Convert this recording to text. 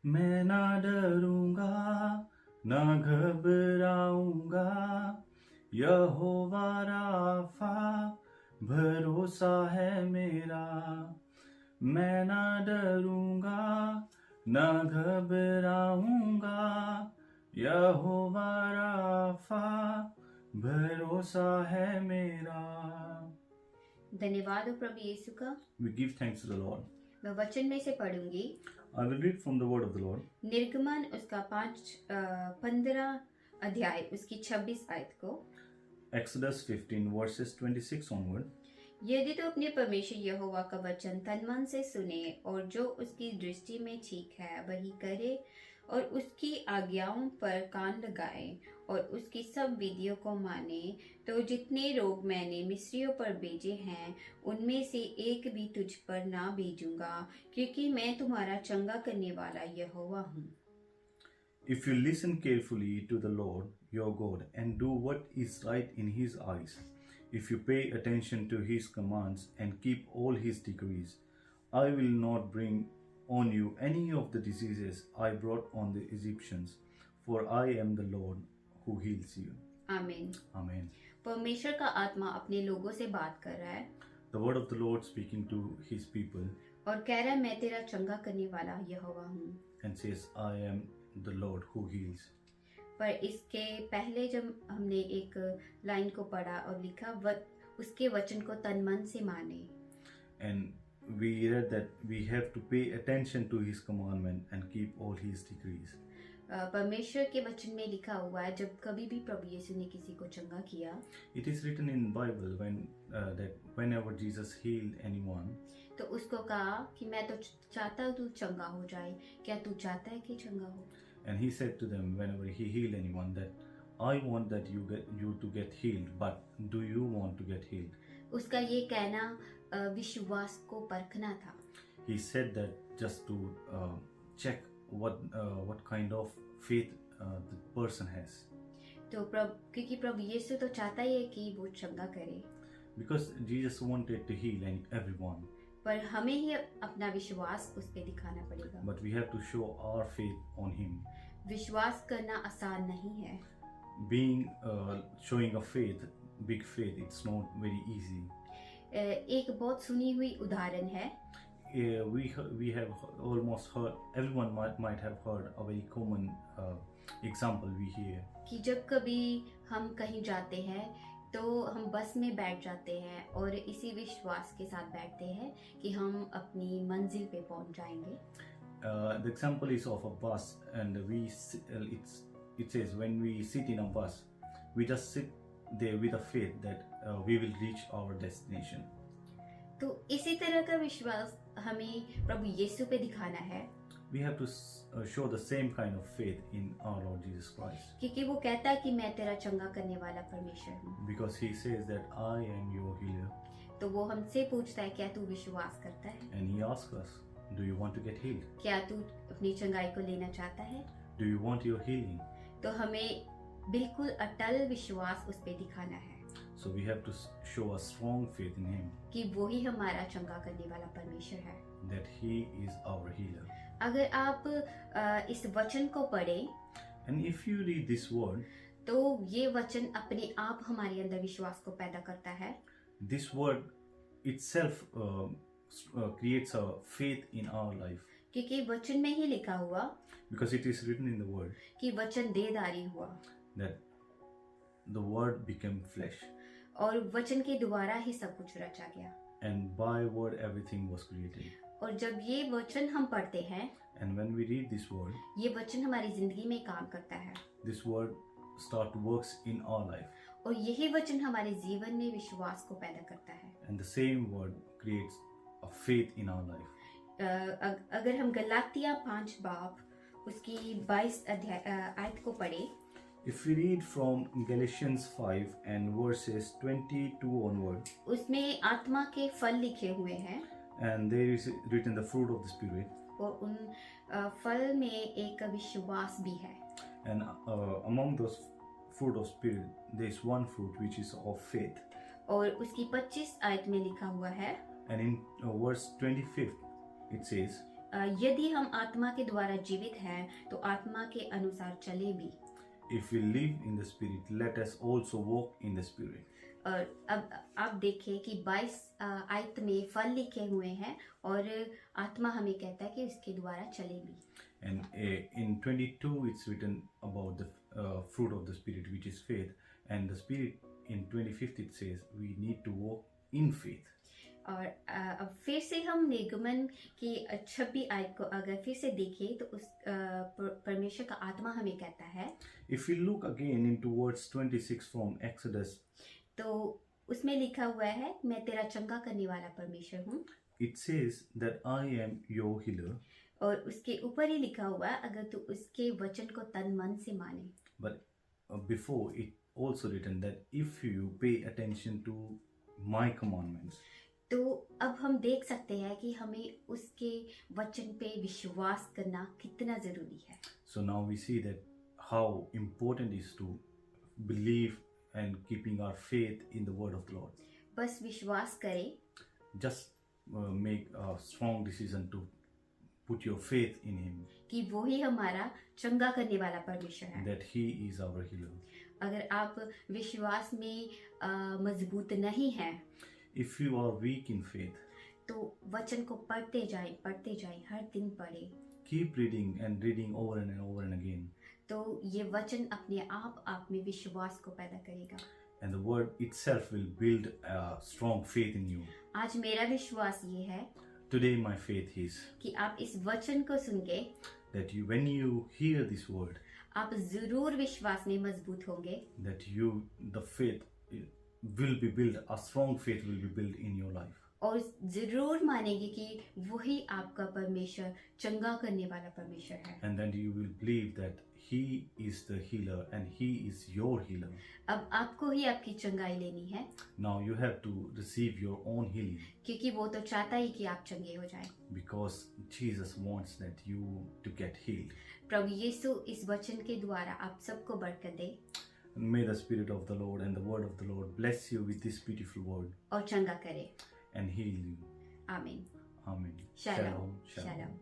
मैं ना डरूंगा ना घबराऊंगा, यहोवा राफा भरोसा है मेरा। मैं ना डरूंगा ना घबराऊंगा, यहोवा राफा भरोसा है मेरा। धन्यवाद हो प्रभु यीशु का। We give thanks to the Lord. मैं वचन में से पढ़ूंगी I will read from the word of the Lord. निर्गमन उसका 15 अध्याय उसकी 26 आयत को। Exodus 15 verses 26 onward. यदि तो अपने परमेश्वर यहोवा का वचन तन मन से सुने और जो उसकी दृष्टि में ठीक है वही करे और उसकी आज्ञाओं पर कान लगाए और उसकी सब विधियों को माने, तो जितने रोग मैंने मिस्रियों पर भेजे हैं उनमें से एक भी तुझ पर ना भेजूंगा, क्योंकि मैं तुम्हारा चंगा करने वाला यहोवा हूँ। If you listen carefully to the Lord your God and do what is right in his eyes, if you pay attention to his commands and keep all his decrees, I will not bring on you any of the diseases I brought on the Egyptians, for I am the Lord who heals you. आमीन। Amen. परमेश्वर का आत्मा अपने लोगों से बात कर रहा है The word of the Lord speaking to his people और कह रहा है मैं तेरा चंगा करने वाला यहोवा हूँ। and says, I am the Lord who heals. पर इसके पहले जब हमने एक लाइन को पढ़ा और लिखा उसके वचन को तन मन से माने, And we read that we have to pay attention to his commandment and keep all his decrees. परमेश्वर के वचन में लिखा हुआ है जब कभी भी प्रभु यीशु ने किसी को चंगा किया, It is written in Bible that whenever Jesus healed anyone, तो उसको कहा कि मैं तो चाहता हूँ तू चंगा हो जाए, क्या तू चाहता है कि चंगा हो? and he said to them whenever he healed anyone that I want that you to get healed, but do you want to get healed? उसका ये कहना विश्वास को परखना था। He said that just to check what kind of faith the person has, तो क्योंकि प्रभु यीशु तो चाहता ही है कि वो चंगा करे, because Jesus wanted to heal everyone, पर हमें ही अपना विश्वास उस पे दिखाना पड़ेगा। but we have to show our faith on him. विश्वास करना आसान नहीं है। Being showing a faith, big faith, it's not very easy. एक बहुत सुनी हुई उदाहरण है। We have almost heard, everyone might have heard a very common example we hear. कि जब कभी हम कहीं जाते हैं तो हम बस में बैठ जाते हैं और इसी विश्वास के साथ बैठते हैं कि हम अपनी मंजिल पे पहुंच जाएंगे। The example is of a bus, and it says when we sit in a bus, we just sit there with a faith that we will reach our destination. तो इसी तरह का विश्वास हमें प्रभु यीशु पे दिखाना है। We have to show the same kind of faith in our Lord Jesus Christ. क्योंकि वो कहता है कि मैं तेरा चंगा करने वाला परमेश्वर हूँ। Because he says that I am your healer. तो वो हमसे पूछता है क्या तू विश्वास करता है? And he asks us, do you want to get healed? क्या तू अपनी चंगाई को लेना चाहता है? Do you want your healing? तो हमें बिल्कुल अटल विश्वास उस पे दिखाना है। So we have to show a strong faith in him, कि वो ही हमारा चंगा करने वाला परमेश्वर है। that he is our healer. अगर आप इस वचन को पढ़ें And if you read this word, तो ये वचन अपने आप हमारे अंदर विश्वास को पैदा करता है। this word itself creates a faith in our life, क्योंकि वचन में ही लिखा हुआ because it is written in the word कि वचन देहधारी हुआ that the word became flesh, और वचन के द्वारा ही सब कुछ रचा गया। and by word everything was created. और जब ये वचन हम पढ़ते हैं, And when we read this word, ये वचन हमारी जिंदगी में काम करता है this word start works in our life, और यही वचन हमारे जीवन में विश्वास को पैदा करता है। and the same word creates a faith in our life. अगर हम गलातिया 5 बाब उसकी 22 आयत को पढ़े, If we read from Galatians 5 and verses 22 onward, उसमें आत्मा के फल लिखे हुए हैं and there is written the fruit of the Spirit, और उन फल में एक विश्वास भी है। and among those fruit of Spirit, there is one fruit which is of faith. और उसकी 25 आयत में लिखा हुआ है And in verse 25, it says, यदि हम आत्मा के द्वारा जीवित हैं तो आत्मा के अनुसार चले भी। If we live in the Spirit, let us also walk in the Spirit. और अब आप देखिए कि 22 आयत में फल लिखे हुए हैं और आत्मा हमें कहता है कि इसके द्वारा चले भी। And in 22, it's written about the fruit of the Spirit, which is faith. And the Spirit, in 25th, it says we need to walk in faith. और अब फिर से हम निगमन की 26 आयत को अगर फिर से देखें तो उस परमेश्वर का आत्मा हमें कहता है। If we look again into verse 26 from Exodus, तो उसमें लिखा हुआ है मैं तेरा चंगा करने वाला परमेश्वर हूँ। it says that I am your healer. और उसके ऊपर ही लिखा हुआ है अगर तू उसके वचन को तन मन से माने। But before it also written that if you pay attention to my commandments. तो अब हम देख सकते हैं कि हमें उसके वचन पे विश्वास करना कितना जरूरी है। So now we see that how important is to believe and keeping our faith in the word of the Lord. बस विश्वास करें। Just make a strong decision to put your faith in Him. कि वो ही हमारा चंगा करने वाला परमेश्वर है। That He is our healer. अगर आप विश्वास में मजबूत नहीं हैं, If you are weak in faith, तो वचन को पढ़ते जाएं, हर दिन पढ़ें। keep reading and reading over and over and again. तो ये वचन अपने आप में विश्वास को पैदा करेगा। And the word itself will build a strong faith in you. आज मेरा विश्वास ये है Today my faith is कि आप इस वचन को सुन के that when you hear this word, आप जरूर विश्वास में मजबूत होंगे। that the faith will be built, a strong faith will be built in your life. और जरूर मानेंगे कि वही आपका परमेश्वर चंगा करने वाला परमेश्वर है। And then you will believe that He is the healer and He is your healer. अब आपको ही आपकी चंगाई लेनी है। Now you have to receive your own healing. क्योंकि वो तो चाहता ही कि आप चंगे हो जाएं। Because Jesus wants that you to get healed. प्रभु यीशु इस वचन के द्वारा आप सबको बरकत दे। May the Spirit of the Lord and the word of the Lord bless you with this beautiful word. और चंगा करे। And heal you. आमीन। Amen. Shalom. Shalom.